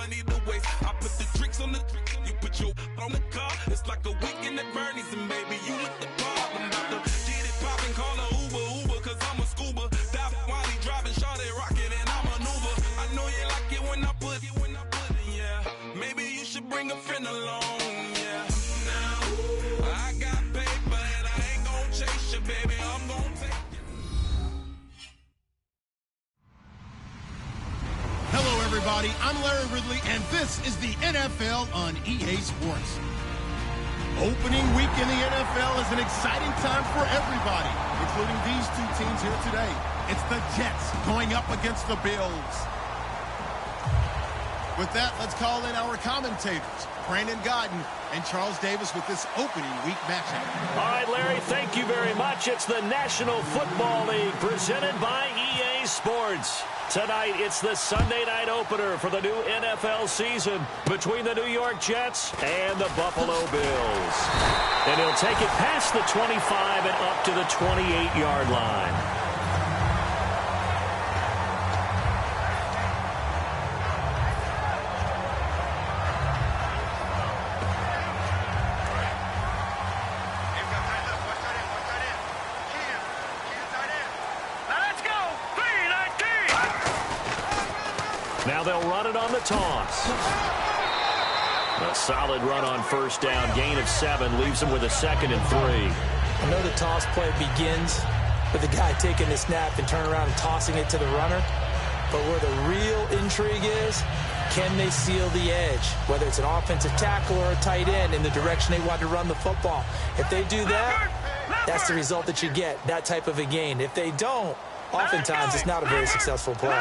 money to waste. I put the tricks on the tricks, you put your on the car. It's like a weekend at Bernie's, and baby, you with the bar. I'm about to get it poppin', call a Uber, cause I'm a scuba. Dive while he driving, shot it rockin', and I maneuver. I know you like it when I put it, yeah. Maybe you should bring a friend along, yeah. Now, I got paper, and I ain't gon' chase you, baby, I'm gon' take you. Hello, everybody. I'm Larry Ridley, and this is the NFL on EA Sports. Opening week in the NFL is an exciting time for everybody, including these two teams here today. It's the Jets going up against the Bills. With that, let's call in our commentators, Brandon Godden and Charles Davis, with this opening week matchup. All right, Larry, thank you very much. It's the National Football League presented by EA Sports. Tonight, it's the Sunday night opener for the new NFL season between the New York Jets and the Buffalo Bills. And he'll take it past the 25 and up to the 28-yard line. Now they'll run it on the toss. A solid run on first down. Gain of 7 leaves them with a 2nd and 3. I know the toss play begins with the guy taking the snap and turning around and tossing it to the runner. But where the real intrigue is, can they seal the edge? Whether it's an offensive tackle or a tight end in the direction they want to run the football. If they do that, that's the result that you get, that type of a gain. If they don't, oftentimes it's not a very successful play.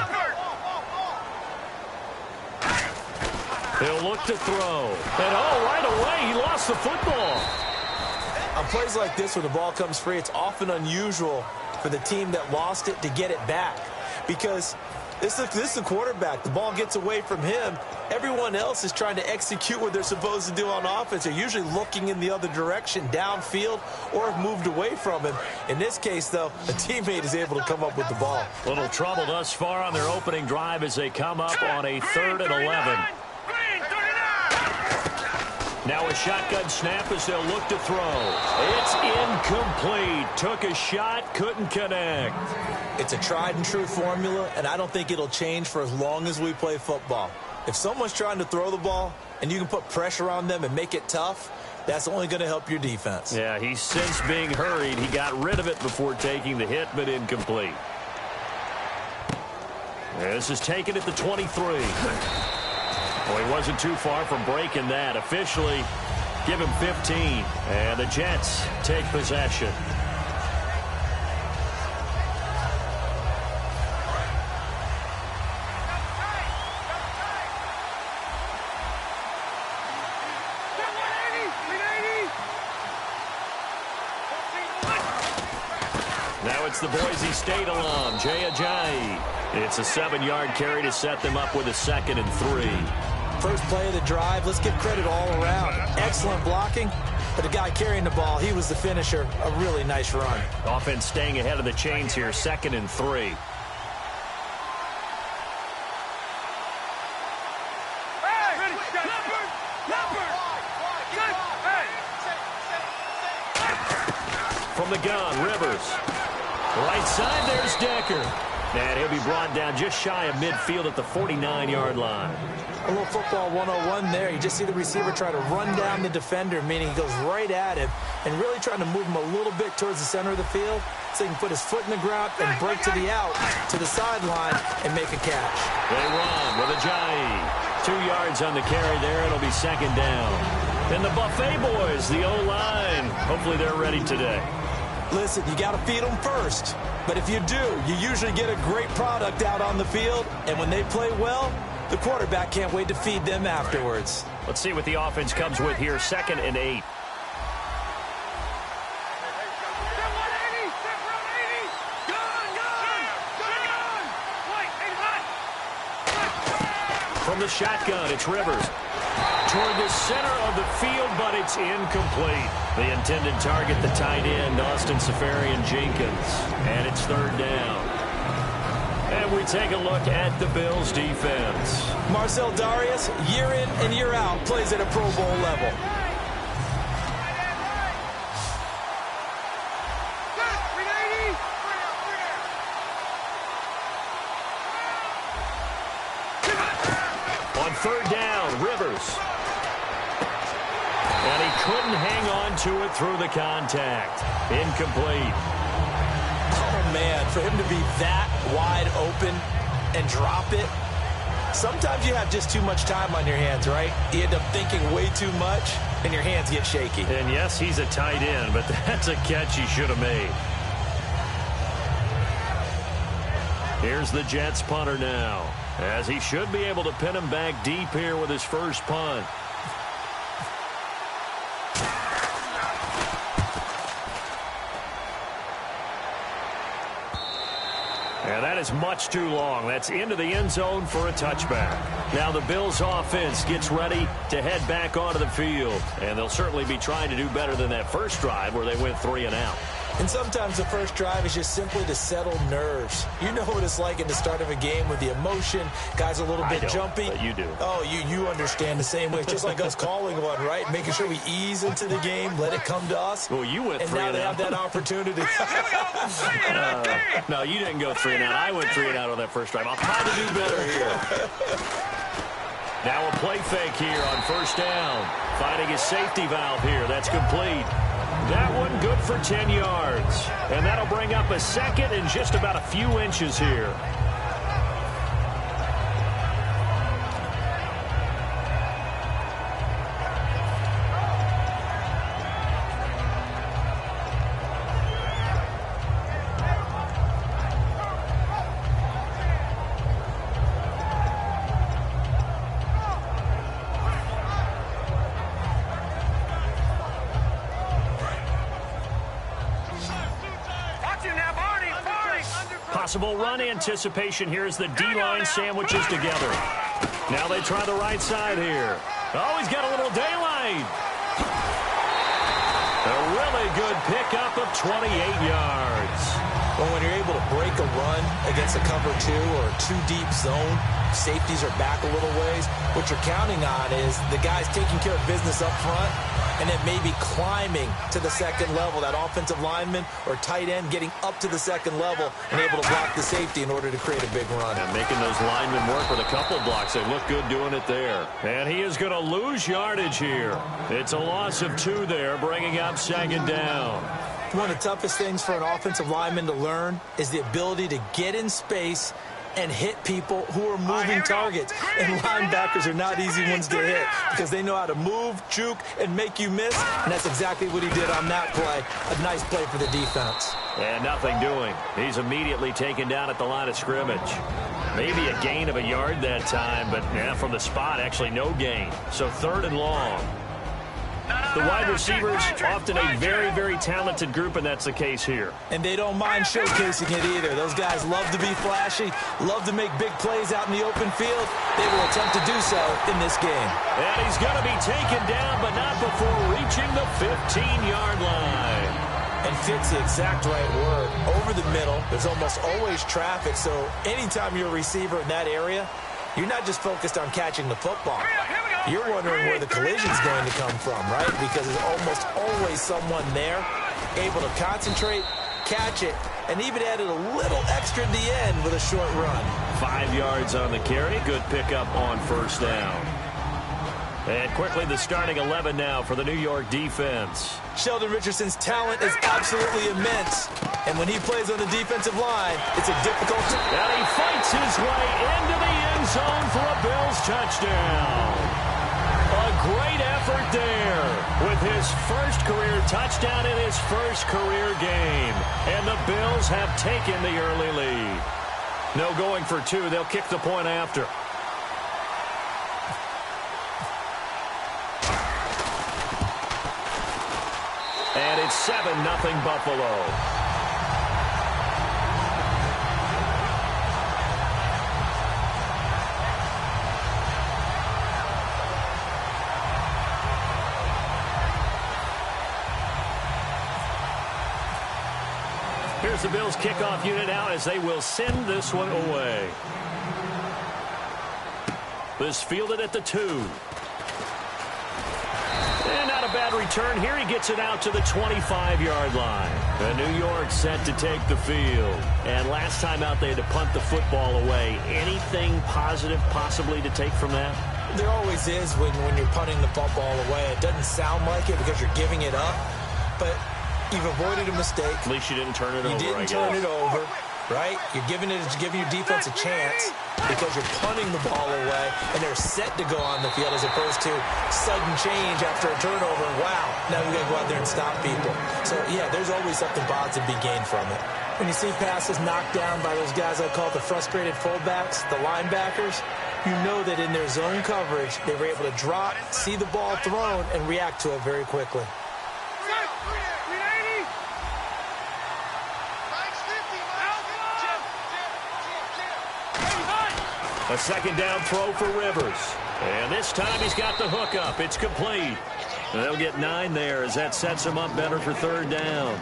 He'll look to throw. And right away, he lost the football. On plays like this, when the ball comes free, it's often unusual for the team that lost it to get it back. Because this is the quarterback. The ball gets away from him. Everyone else is trying to execute what they're supposed to do on offense. They're usually looking in the other direction, downfield, or have moved away from him. In this case, though, a teammate is able to come up with the ball. Little trouble thus far on their opening drive as they come up on a 3rd and 11. Now a shotgun snap as they'll look to throw. It's incomplete. Took a shot, couldn't connect. It's a tried and true formula, and I don't think it'll change for as long as we play football. If someone's trying to throw the ball and you can put pressure on them and make it tough, that's only going to help your defense. Yeah, he's since being hurried. He got rid of it before taking the hit, but incomplete. This is taken at the 23. Well, he wasn't too far from breaking that. Officially, give him 15. And the Jets take possession. Now it's the Boise State alum, Jay Ajayi. It's a 7-yard carry to set them up with a 2nd and 3. First play of the drive, let's give credit all around. Excellent blocking, but the guy carrying the ball, he was the finisher. A really nice run. Offense staying ahead of the chains here, 2nd and 3. From the gun, Rivers. Right side, there's Decker. And he'll be brought down just shy of midfield at the 49-yard line. A little football 101 there. You just see the receiver try to run down the defender, meaning he goes right at him and really trying to move him a little bit towards the center of the field so he can put his foot in the ground and break to the out, to the sideline, and make a catch. They run with Ajayi. 2 yards on the carry there. It'll be 2nd down. And the Buffet boys, the O-line, hopefully they're ready today. Listen, you got to feed them first. But if you do, you usually get a great product out on the field. And when they play well, the quarterback can't wait to feed them afterwards. Let's see what the offense comes with here. 2nd and 8. From the shotgun, it's Rivers. Toward the center of the field, but it's incomplete. The intended target, the tight end, Austin Safarian-Jenkins. And it's 3rd down. And we take a look at the Bills' defense. Marcel Darius, year in and year out, plays at a Pro Bowl level. On third down, Rivers. And he couldn't hang on to it through the contact. Incomplete. Oh, man, for him to be that wide open and drop it. Sometimes you have just too much time on your hands, right? You end up thinking way too much, and your hands get shaky. And yes, he's a tight end, but that's a catch he should have made. Here's the Jets punter now, as he should be able to pin him back deep here with his first punt. And that is much too long. That's into the end zone for a touchback. Now the Bills offense gets ready to head back onto the field. And they'll certainly be trying to do better than that first drive where they went 3 and out. And sometimes the first drive is just simply to settle nerves. You know what it's like in the start of a game with the emotion. Guys a little bit jumpy. But you do. Oh, you understand the same way. It's just like us calling one, right? Making sure we ease into the game, let it come to us. Well, you went 3 and out. And now they have that opportunity. No, you didn't go 3 and out. I went 3 and out on that first drive. I'll try to do better here. Now a play fake here on first down. Finding his safety valve here. That's complete. That one good for 10 yards. And that'll bring up a second and just about a few inches here. Possible run anticipation here as the D-line sandwiches together. Now they try the right side here. Oh, he's got a little daylight. A really good pickup of 28 yards. Well, when you're able to break a run against a cover 2 or a 2-deep zone, safeties are back a little ways. What you're counting on is the guys taking care of business up front and then maybe climbing to the second level, that offensive lineman or tight end getting up to the second level and able to block the safety in order to create a big run. And making those linemen work with a couple blocks. They look good doing it there. And he is going to lose yardage here. It's a loss of 2 there, bringing up second down. One of the toughest things for an offensive lineman to learn is the ability to get in space and hit people who are moving targets. And linebackers are not easy ones to hit because they know how to move, juke, and make you miss. And that's exactly what he did on that play. A nice play for the defense. And nothing doing. He's immediately taken down at the line of scrimmage. Maybe a gain of a yard that time, but from the spot, actually no gain. So 3rd and long. The wide receivers, often a very, very talented group, and that's the case here. And they don't mind showcasing it either. Those guys love to be flashy, love to make big plays out in the open field. They will attempt to do so in this game. And he's going to be taken down, but not before reaching the 15-yard line. And fits the exact right word. Over the middle, there's almost always traffic, so anytime you're a receiver in that area, you're not just focused on catching the football. You're wondering where the collision's going to come from, right? Because there's almost always someone there able to concentrate, catch it, and even added a little extra at the end with a short run. 5 yards on the carry. Good pickup on first down. And quickly the starting 11 now for the New York defense. Sheldon Richardson's talent is absolutely immense. And when he plays on the defensive line, it's a difficult... And he fights his way into the end zone for a Bills touchdown. A great effort there with his first career touchdown in his first career game. And the Bills have taken the early lead. No going for 2. They'll kick the point after. And it's 7-0 Buffalo. Here's the Bills kickoff unit out as they will send this one away. This fielded at the 2. And not a bad return here. He gets it out to the 25-yard line. And New York set to take the field. And last time out, they had to punt the football away. Anything positive possibly to take from that? There always is when you're punting the football away. It doesn't sound like it because you're giving it up, but you've avoided a mistake. At least you didn't turn it over, You didn't turn it over, right? You're giving your defense a chance because you're punting the ball away, and they're set to go on the field as opposed to sudden change after a turnover. Wow, now we got to go out there and stop people. So, yeah, there's always something positive to be gained from it. When you see passes knocked down by those guys I call the frustrated fullbacks, the linebackers, you know that in their zone coverage, they were able to drop, see the ball thrown, and react to it very quickly. A second down throw for Rivers. And this time he's got the hook up. It's complete. And they'll get 9 there as that sets him up better for third down.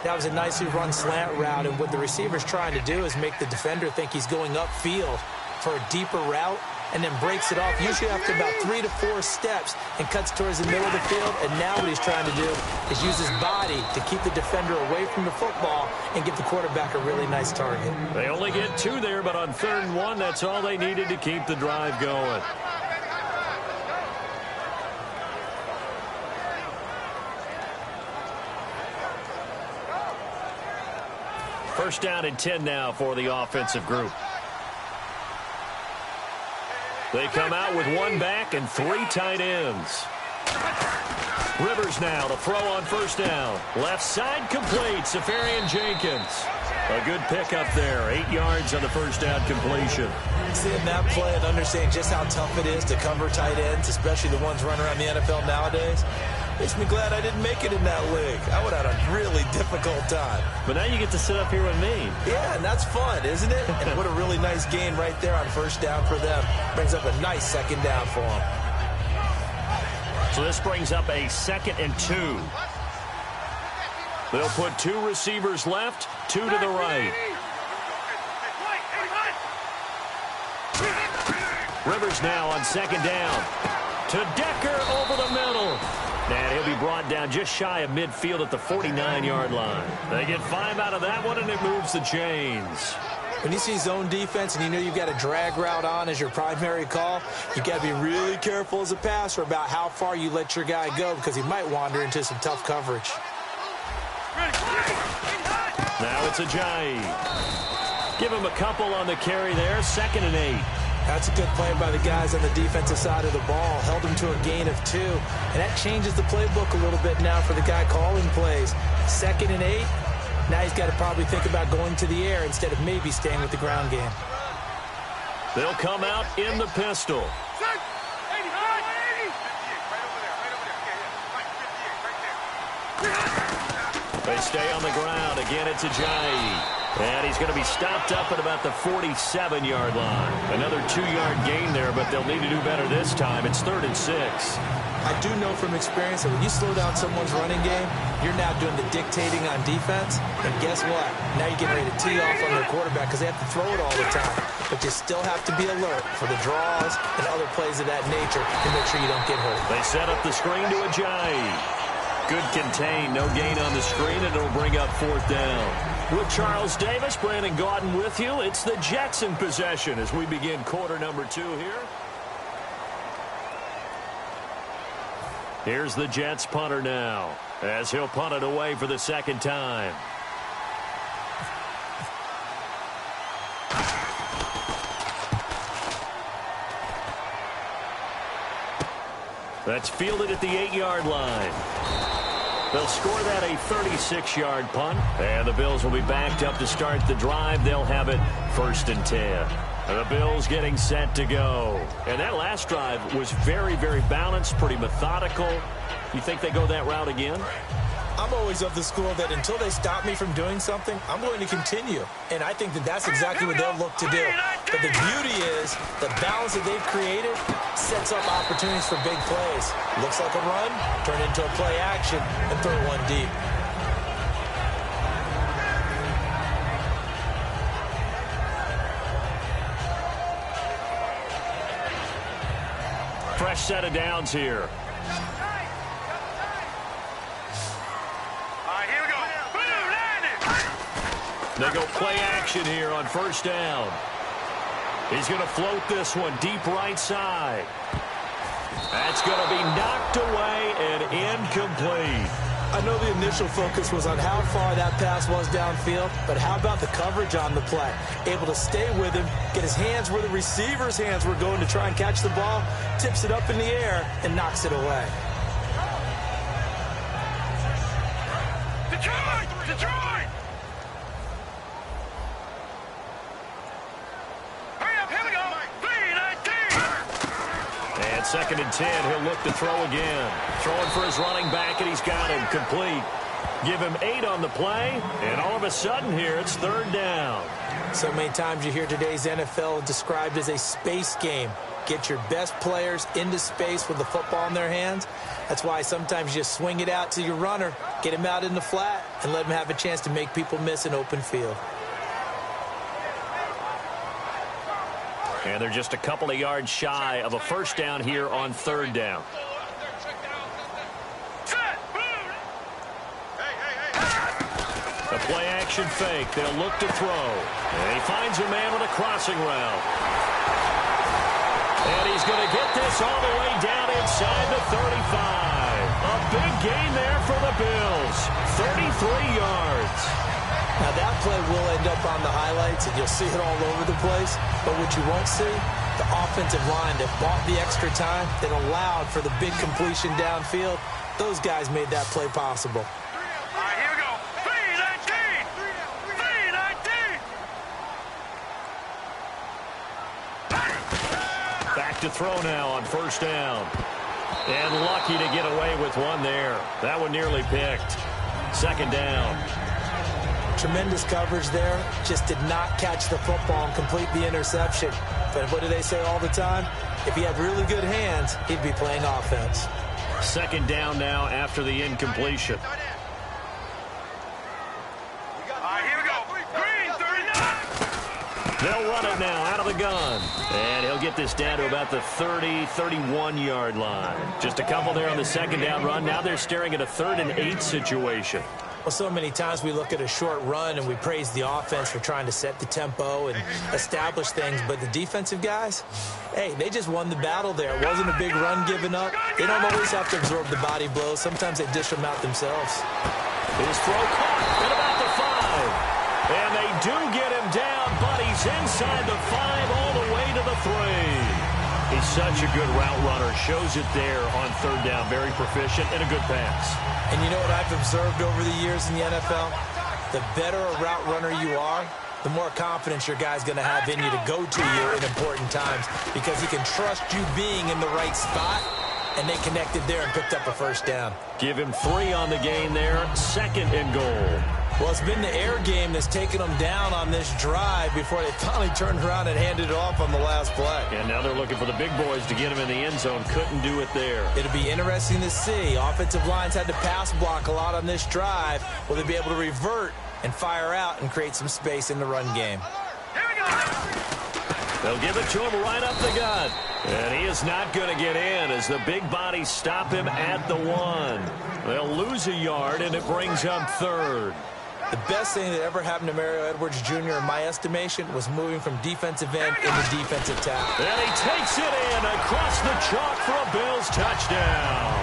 That was a nicely run slant route, and what the receiver's trying to do is make the defender think he's going upfield for a deeper route, and then breaks it off, usually after about 3 to 4 steps, and cuts towards the middle of the field. And now what he's trying to do is use his body to keep the defender away from the football and give the quarterback a really nice target. They only get 2 there, but on 3rd and 1, that's all they needed to keep the drive going. First down and 10 now for the offensive group. They come out with 1 back and 3 tight ends. Rivers now to throw on first down. Left side complete. Safarian Jenkins. A good pickup there. 8 yards on the first down completion. Seeing that play and understanding just how tough it is to cover tight ends, especially the ones running around the NFL nowadays, makes me glad I didn't make it in that league. I would have had a really difficult time. But now you get to sit up here with me. Yeah, and that's fun, isn't it? And what a really nice gain right there on first down for them. Brings up a nice second down for them. So this brings up a 2nd and 2. They'll put 2 receivers left, 2 to the right. Rivers now on 2nd down. To Decker over the middle. And he'll be brought down just shy of midfield at the 49-yard line. They get 5 out of that one, and it moves the chains. When you see zone defense and you know you've got a drag route on as your primary call, you've got to be really careful as a passer about how far you let your guy go because he might wander into some tough coverage. Now it's Ajayi. Give him a couple on the carry there. 2nd and 8. That's a good play by the guys on the defensive side of the ball. Held him to a gain of 2. And that changes the playbook a little bit now for the guy calling plays. 2nd and 8. Now he's got to probably think about going to the air instead of maybe staying with the ground game. They'll come out in the pistol. They stay on the ground. Again, it's Ajayi. And he's going to be stopped up at about the 47-yard line. Another 2-yard gain there, but they'll need to do better this time. It's 3rd and 6. I do know from experience that when you slow down someone's running game, you're now doing the dictating on defense. And guess what? Now you're getting ready to tee off on their quarterback because they have to throw it all the time. But you still have to be alert for the draws and other plays of that nature to make sure you don't get hurt. They set up the screen to Ajayi. Good contain, no gain on the screen, and it'll bring up 4th down. With Charles Davis, Brandon Gaudin with you. It's the Jets in possession as we begin quarter number 2 here. Here's the Jets punter now as he'll punt it away for the 2nd time. That's fielded at the 8-yard line. They'll score that a 36-yard punt, and the Bills will be backed up to start the drive. They'll have it 1st and 10. And the Bills getting set to go. And that last drive was very, very balanced, pretty methodical. You think they go that route again? I'm always of the school that until they stop me from doing something, I'm going to continue. And I think that that's exactly what they'll look to do. But the beauty is the balance that they've created sets up opportunities for big plays. Looks like a run, turn into a play action, and throw one deep. Fresh set of downs here. They go play action here on first down. He's going to float this one deep right side. That's going to be knocked away and incomplete. I know the initial focus was on how far that pass was downfield, but how about the coverage on the play? Able to stay with him, get his hands where the receiver's hands were going to try and catch the ball, tips it up in the air, and knocks it away. Detroit! Hurry up, here we go! 3-19! And 2nd and 10, he'll look to throw again. Throwing for his running back, and he's got him complete. Give him 8 on the play, and all of a sudden here, it's 3rd down. So many times you hear today's NFL described as a space game. Get your best players into space with the football in their hands. That's why sometimes you just swing it out to your runner, get him out in the flat, and let him have a chance to make people miss an open field. And they're just a couple of yards shy of a first down here on 3rd down. A play-action fake. They'll look to throw. And he finds a man with a crossing route. And he's going to get this all the way down inside the 35. A big gain there for the Bills. 33 yards. Now that play will end up on the highlights, and you'll see it all over the place. But what you won't see, the offensive line that bought the extra time, that allowed for the big completion downfield, those guys made that play possible. All right, here we go. 3-19! Back to throw now on first down. And lucky to get away with one there. That one nearly picked. 2nd down. Tremendous coverage there. Just did not catch the football and complete the interception. But what do they say all the time? If he had really good hands, he'd be playing offense. 2nd down now after the incompletion. All right, here we go. Green, 39! They'll run it now out of the gun. And he'll get this down to about the 30, 31-yard line. Just a couple there on the 2nd down run. Now they're staring at a 3rd and 8 situation. Well, so many times we look at a short run and we praise the offense for trying to set the tempo and establish things. But the defensive guys, hey, they just won the battle there. It wasn't a big run given up. They don't always have to absorb the body blows. Sometimes they dish them out themselves. His throw caught at about the 5. And they do get him down, but he's inside the 5 all the way to the 3. He's such a good route runner. Shows it there on 3rd down. Very proficient and a good pass. And you know what I've observed over the years in the NFL? The better a route runner you are, the more confidence your guy's going to have in you to go to you in important times, because he can trust you being in the right spot, and they connected there and picked up a first down. Give him 3 on the gain there. 2nd and goal. Well, it's been the air game that's taken them down on this drive before they finally turned around and handed it off on the last play. And now they're looking for the big boys to get him in the end zone. Couldn't do it there. It'll be interesting to see. Offensive lines had to pass block a lot on this drive. Will they be able to revert and fire out and create some space in the run game? Here we go! They'll give it to him right up the gut. And he is not going to get in as the big bodies stop him at the 1. They'll lose a yard, and it brings up 3rd. The best thing that ever happened to Mario Edwards Jr., in my estimation, was moving from defensive end into defensive tackle. And he takes it in across the chalk for a Bills touchdown.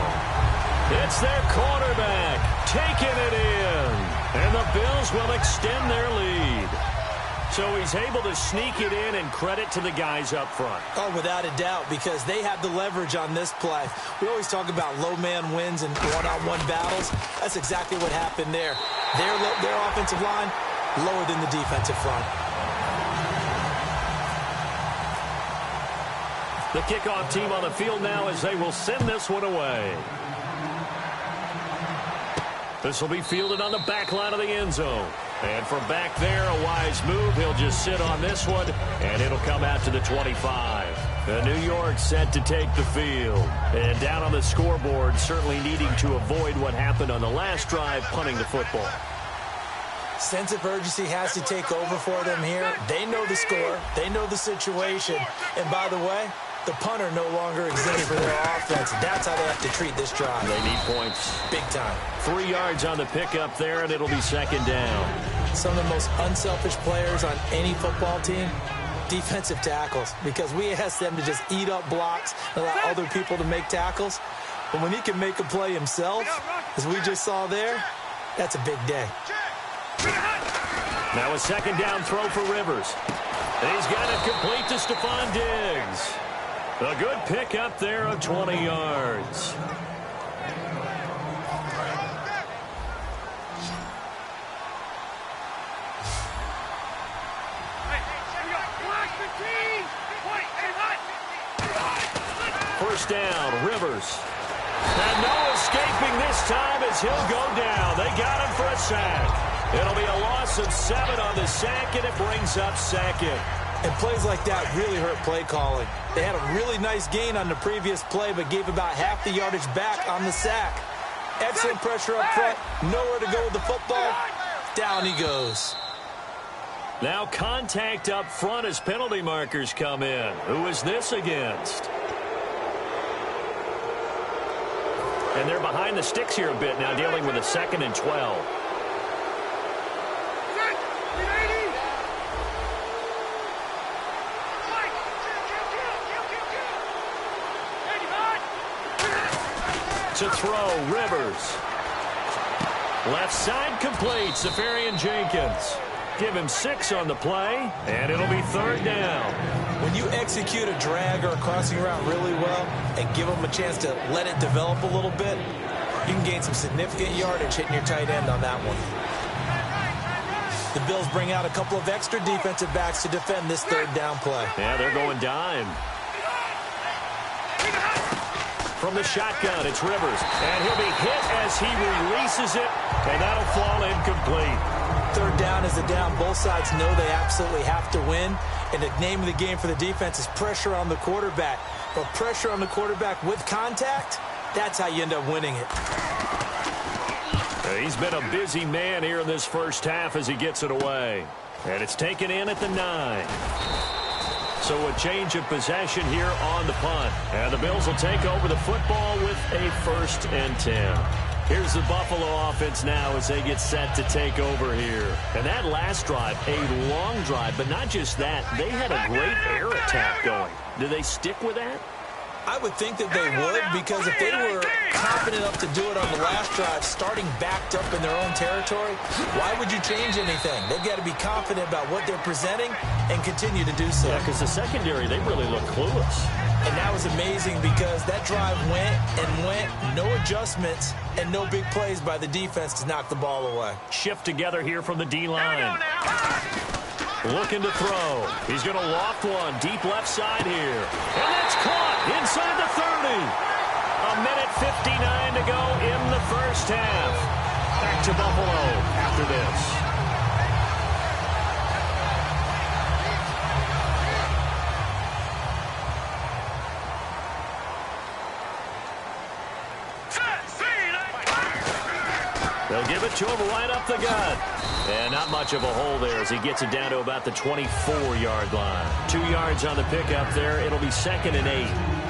It's their quarterback taking it in. And the Bills will extend their lead. So he's able to sneak it in, and credit to the guys up front. Oh, without a doubt, because they have the leverage on this play. We always talk about low man wins and one-on-one battles. That's exactly what happened there. Their offensive line lower than the defensive front. The kickoff team on the field now as they will send this one away. This will be fielded on the back line of the end zone. And from back there, a wise move. He'll just sit on this one, and it'll come out to the 25. New York set to take the field. And down on the scoreboard, certainly needing to avoid what happened on the last drive, punting the football. Sense of urgency has to take over for them here. They know the score. They know the situation. And by the way, The punter no longer exists for their offense. That's how they have to treat this drive. They need points. Big time. 3 yards on the pickup there, and it'll be second down. Some of the most unselfish players on any football team, defensive tackles, because we ask them to just eat up blocks and allow other people to make tackles. But when he can make a play himself, as we just saw there, that's a big day. Now a second down throw for Rivers. He's got it complete to Stephon Diggs. A good pick up there of 20 yards. First down, Rivers. And no escaping this time as he'll go down. They got him for a sack. It'll be a loss of 7 on the sack, and it brings up second. And plays like that really hurt play calling. They had a really nice gain on the previous play, but gave about half the yardage back on the sack. Excellent pressure up front. Nowhere to go with the football. Down he goes. Now contact up front as penalty markers come in. Who is this against? And they're behind the sticks here a bit now, dealing with a 2nd and 12. To throw, Rivers. Left side complete, Safarian Jenkins. Give him 6 on the play, and it'll be 3rd down. When you execute a drag or a crossing route really well and give them a chance to let it develop a little bit, you can gain some significant yardage hitting your tight end on that one. The Bills bring out a couple of extra defensive backs to defend this 3rd down play. Yeah, they're going dime. From the shotgun, it's Rivers. And he'll be hit as he releases it, and that'll fall incomplete. 3rd down is the down. Both sides know they absolutely have to win. And the name of the game for the defense is pressure on the quarterback. But pressure on the quarterback with contact, that's how you end up winning it. He's been a busy man here in this first half as he gets it away. And it's taken in at the 9. So a change of possession here on the punt. And the Bills will take over the football with a 1st and 10. Here's the Buffalo offense now as they get set to take over here. And that last drive, a long drive, but not just that. They had a great air attack going. Do they stick with that? I would think that they would, because if they were confident enough to do it on the last drive, starting backed up in their own territory, why would you change anything? They've got to be confident about what they're presenting and continue to do so. Yeah, because the secondary, they really look clueless. And that was amazing because that drive went and went, no adjustments, and no big plays by the defense to knock the ball away. Shift together here from the D-line. Looking to throw. He's going to loft one deep left side here. And that's caught inside the 30. A minute 59 to go in the first half. Back to Buffalo after this. They'll give it to him right up the gut. And not much of a hole there as he gets it down to about the 24-yard line. 2 yards on the pickup there. It'll be 2nd and 8.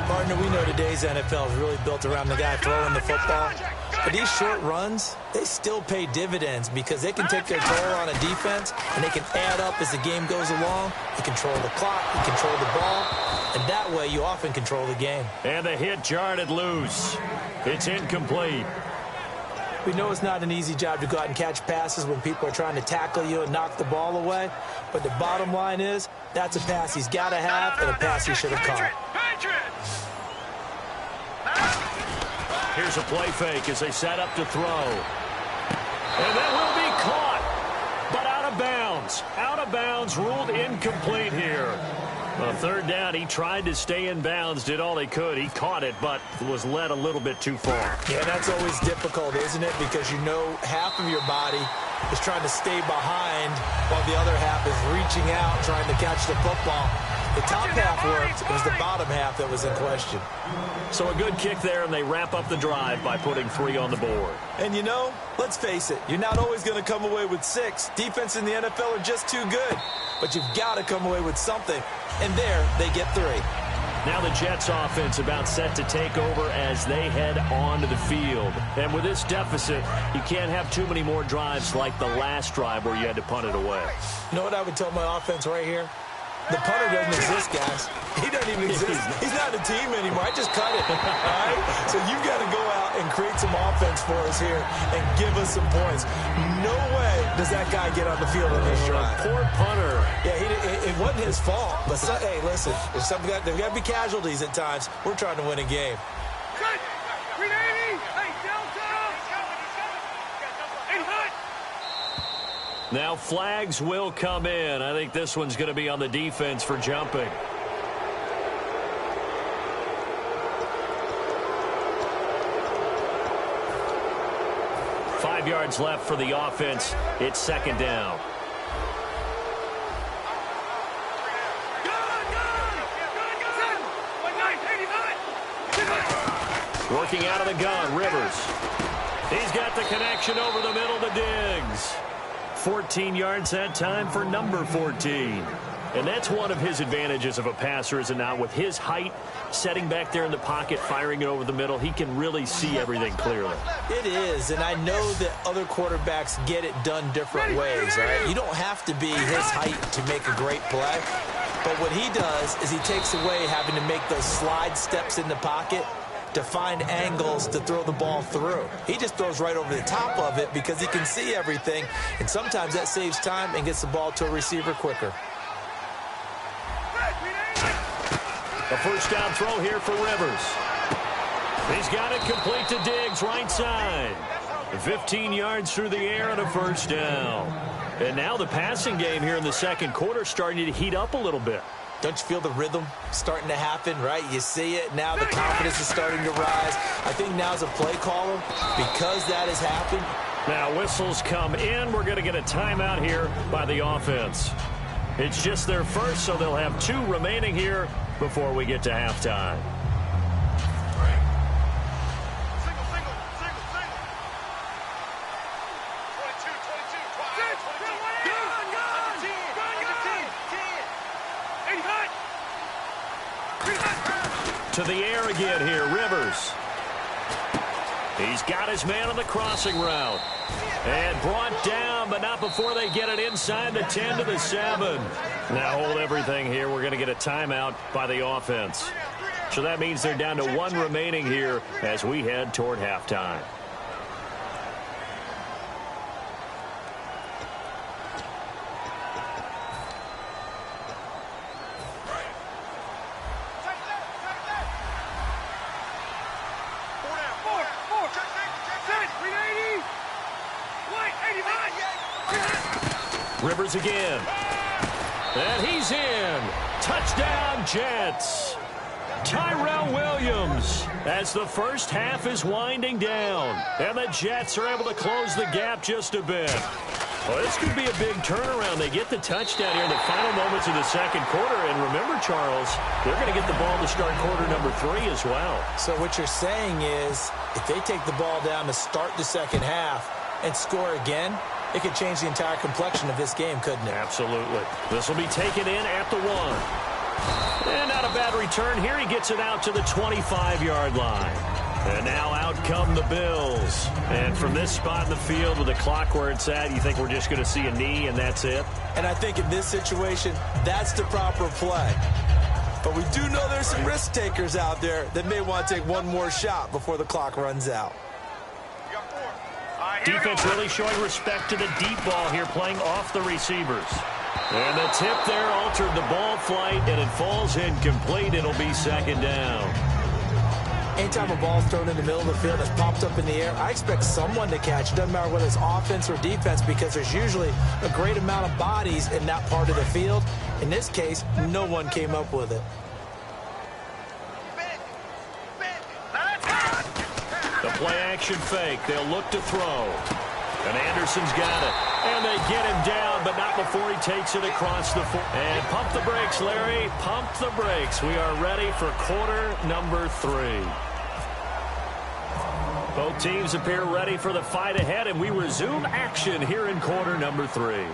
Partner, we know today's NFL is really built around the guy throwing the football. But these short runs, they still pay dividends because they can take their toll on a defense and they can add up as the game goes along. You control the clock, you control the ball, and that way you often control the game. And the hit jarred it loose. It's incomplete. We know it's not an easy job to go out and catch passes when people are trying to tackle you and knock the ball away. But the bottom line is, that's a pass he's got to have and a pass he should have caught. Here's a play fake as they set up to throw. And that will be caught, but out of bounds. Out of bounds, ruled incomplete here. A 3rd down, he tried to stay in bounds, did all he could. He caught it, but was led a little bit too far. Yeah, that's always difficult, isn't it? Because you know half of your body is trying to stay behind while the other half is reaching out, trying to catch the football. The top half worked. It was the bottom half that was in question. So a good kick there, and they wrap up the drive by putting 3 on the board. And you know, let's face it, you're not always going to come away with 6. Defense in the NFL are just too good. But you've got to come away with something. And there, they get 3. Now the Jets offense about set to take over as they head onto the field. And with this deficit, you can't have too many more drives like the last drive where you had to punt it away. You know what I would tell my offense right here? The punter doesn't exist, guys. He doesn't even exist. He's not a team anymore. I just cut it. All right? So you've got to go out and create some offense for us here and give us some points. No way does that guy get on the field on this drive. Poor punter. Yeah, it wasn't his fault. But, hey, listen, there's got to be casualties at times. We're trying to win a game. Now flags will come in. I think this one's going to be on the defense for jumping. Five yards left for the offense. It's second down. Working out of the gun, Rivers. He's got the connection over the middle to Diggs. 14 yards that time for number 14. And that's one of his advantages of a passer, is it not? With his height, setting back there in the pocket, firing it over the middle, he can really see everything clearly. It is, and I know that other quarterbacks get it done different ways, all right? You don't have to be his height to make a great play. But what he does is he takes away having to make those slide steps in the pocket to find angles to throw the ball through. He just throws right over the top of it because he can see everything, and sometimes that saves time and gets the ball to a receiver quicker. A first down throw here for Rivers. He's got it complete to Diggs, right side. 15 yards through the air and a first down. And now the passing game here in the second quarter starting to heat up a little bit. Don't you feel the rhythm starting to happen, right? You see it. Now the confidence is starting to rise. I think now as a play caller, because that has happened. Now whistles come in. We're going to get a timeout here by the offense. It's just their first, so they'll have 2 remaining here before we get to halftime. To the air again here, Rivers. He's got his man on the crossing route. And brought down, but not before they get it inside the 10 to the 7. Now hold everything here. We're going to get a timeout by the offense. So that means they're down to 1 remaining here as we head toward halftime. Rivers again. And he's in. Touchdown, Jets. Tyrell Williams as the first half is winding down. And the Jets are able to close the gap just a bit. Well, this could be a big turnaround. They get the touchdown here in the final moments of the second quarter. And remember, Charles, they're going to get the ball to start quarter number 3 as well. So what you're saying is if they take the ball down to start the second half and score again, it could change the entire complexion of this game, couldn't it? Absolutely. This will be taken in at the 1. And not a bad return here. He gets it out to the 25-yard line. And now out come the Bills. And from this spot in the field with the clock where it's at, you think we're just going to see a knee and that's it? And I think in this situation, that's the proper play. But we do know there's some risk takers out there that may want to take one more shot before the clock runs out. Defense really showing respect to the deep ball here, playing off the receivers. And the tip there altered the ball flight, and it falls incomplete. It'll be second down. Anytime a ball's thrown in the middle of the field that's popped up in the air, I expect someone to catch. It doesn't matter whether it's offense or defense because there's usually a great amount of bodies in that part of the field. In this case, no one came up with it. The play-action fake. They'll look to throw. And Anderson's got it. And they get him down, but not before he takes it across the foot. And pump the brakes, Larry. Pump the brakes. We are ready for quarter number 3. Both teams appear ready for the fight ahead, and we resume action here in quarter number 3.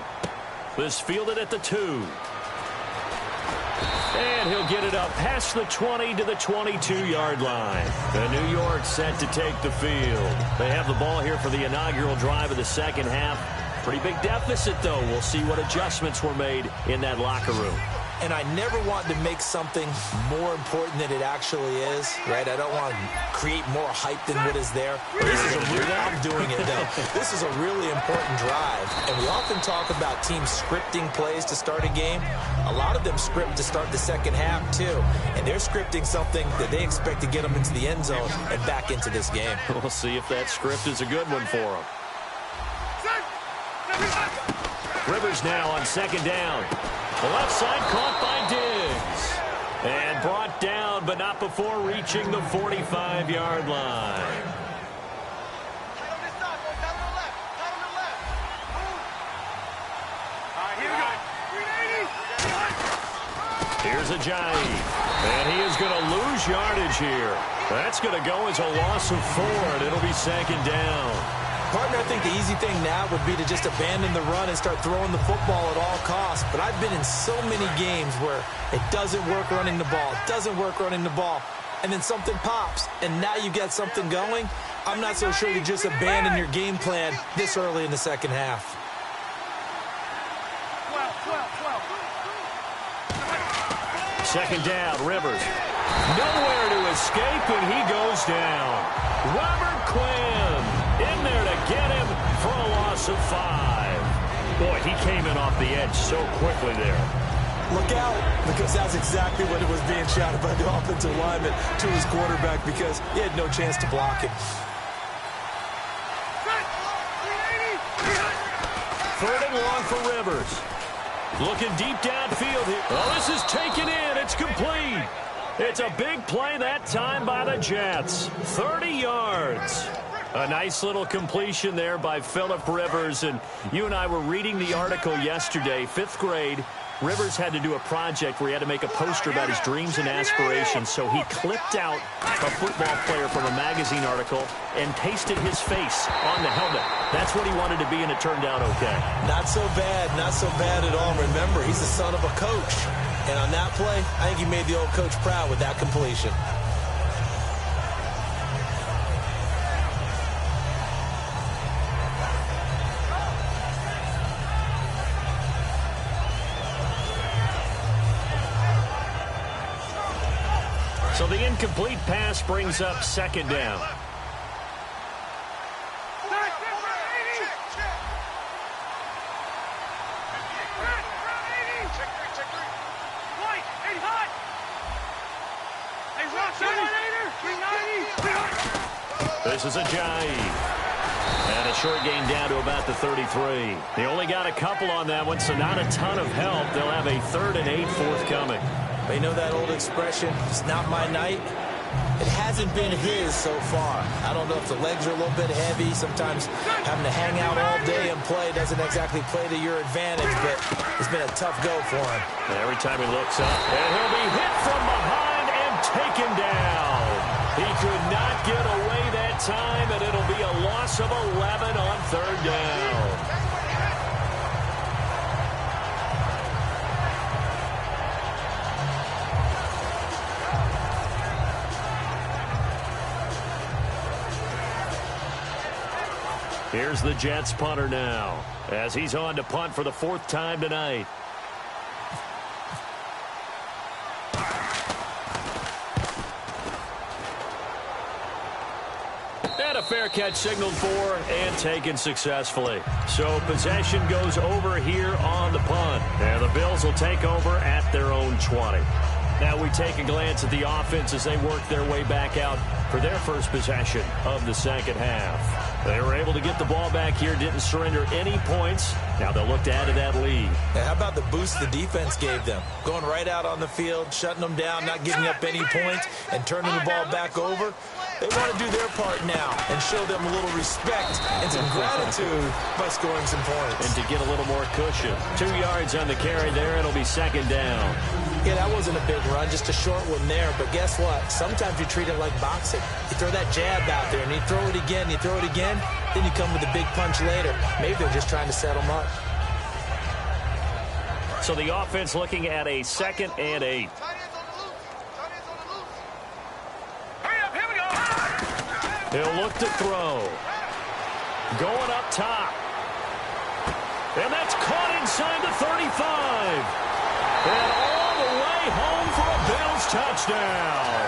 This fielded at the 2. And he'll get it up past the 20 to the 22-yard line. The New York set to take the field. They have the ball here for the inaugural drive of the second half. Pretty big deficit, though. We'll see what adjustments were made in that locker room. And I never want to make something more important than it actually is, right? I don't want to create more hype than what is there. I'm doing it, though. This is a really important drive. And we often talk about teams scripting plays to start a game. A lot of them script to start the second half, too. And they're scripting something that they expect to get them into the end zone and back into this game. We'll see if that script is a good one for them. Rivers now on second down. The left side caught by Diggs. And brought down, but not before reaching the 45-yard line. Here's Ajayi. And he is going to lose yardage here. That's going to go as a loss of 4, and it'll be second down. Partner, I think the easy thing now would be to just abandon the run and start throwing the football at all costs. But I've been in so many games where it doesn't work running the ball, and then something pops, and now you've got something going. I'm not so sure to just abandon your game plan this early in the second half. Second down, Rivers. Nowhere to escape, and he goes down. Robert Quinn in there to get him for a loss of 5. Boy, he came in off the edge so quickly there. Look out, because that's exactly what it was being shouted by the offensive lineman to his quarterback, because he had no chance to block him. Third and long for Rivers. Looking deep downfield here. Oh, this is taken in. It's complete. It's a big play that time by the Jets. 30 yards. A nice little completion there by Phillip Rivers. And you and I were reading the article yesterday, 5th grade. Rivers had to do a project where he had to make a poster about his dreams and aspirations. So he clipped out a football player from a magazine article and pasted his face on the helmet. That's what he wanted to be, and it turned out okay. Not so bad at all. Remember, he's the son of a coach. And on that play, I think he made the old coach proud with that completion. So the incomplete pass brings up second down. This is Ajayi. And a short gain down to about the 33. They only got a couple on that one, so not a ton of help. They'll have a 3rd and 8 forthcoming. They know that old expression, it's not my night. It hasn't been his so far. I don't know if the legs are a little bit heavy. Sometimes having to hang out all day and play doesn't exactly play to your advantage, but it's been a tough go for him. And every time he looks up, and he'll be hit from behind and taken down. He could not get away that time, and it'll be a loss of 11 on 3rd down. Here's the Jets punter now, as he's on to punt for the 4th time tonight. And a fair catch signaled for and taken successfully. So possession goes over here on the punt. And the Bills will take over at their own 20. Now we take a glance at the offense as they work their way back out for their first possession of the second half. They were able to get the ball back here, didn't surrender any points. Now they'll look to add to that lead. Now, how about the boost the defense gave them? Going right out on the field, shutting them down, not giving up any points, and turning the ball back over. They want to do their part now and show them a little respect and some gratitude by scoring some points. And to get a little more cushion. 2 yards on the carry there. It'll be second down. Yeah, that wasn't a big run, just a short one there. But guess what? Sometimes you treat it like boxing. You throw that jab out there, and you throw it again, then you come with a big punch later. Maybe they're just trying to set them up. So the offense looking at a 2nd and 8. He'll look to throw. Going up top. And that's caught inside the 35. And all the way home for a Bills touchdown.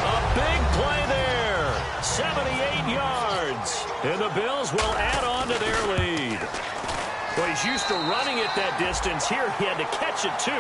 A big play there. 78 yards. And the Bills will add on to their lead. Well, he's used to running it that distance. Here he had to catch it, too,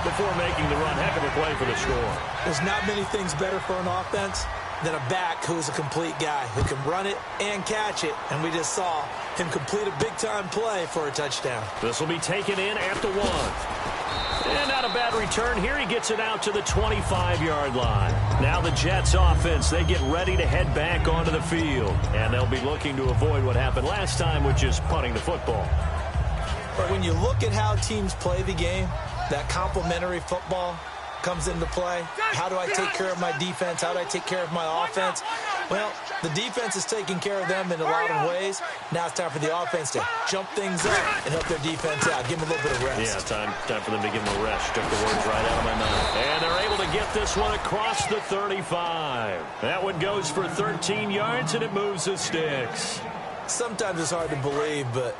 before making the run. Heck of a play for the score. There's not many things better for an offense than a back who's a complete guy who can run it and catch it. And we just saw him complete a big-time play for a touchdown. This will be taken in at the 1. And not a bad return here. He gets it out to the 25-yard line. Now the Jets offense, they get ready to head back onto the field. And they'll be looking to avoid what happened last time, which is punting the football. But when you look at how teams play the game, that complementary football comes into play. How do I take care of my defense? How do I take care of my offense? Well, the defense is taking care of them in a lot of ways. Now it's time for the offense to jump things up and help their defense out. Give them a little bit of rest. Yeah, time for them to give them a rest. Took the words right out of my mouth. And they're able to get this one across the 35. That one goes for 13 yards, and it moves the sticks. Sometimes it's hard to believe, but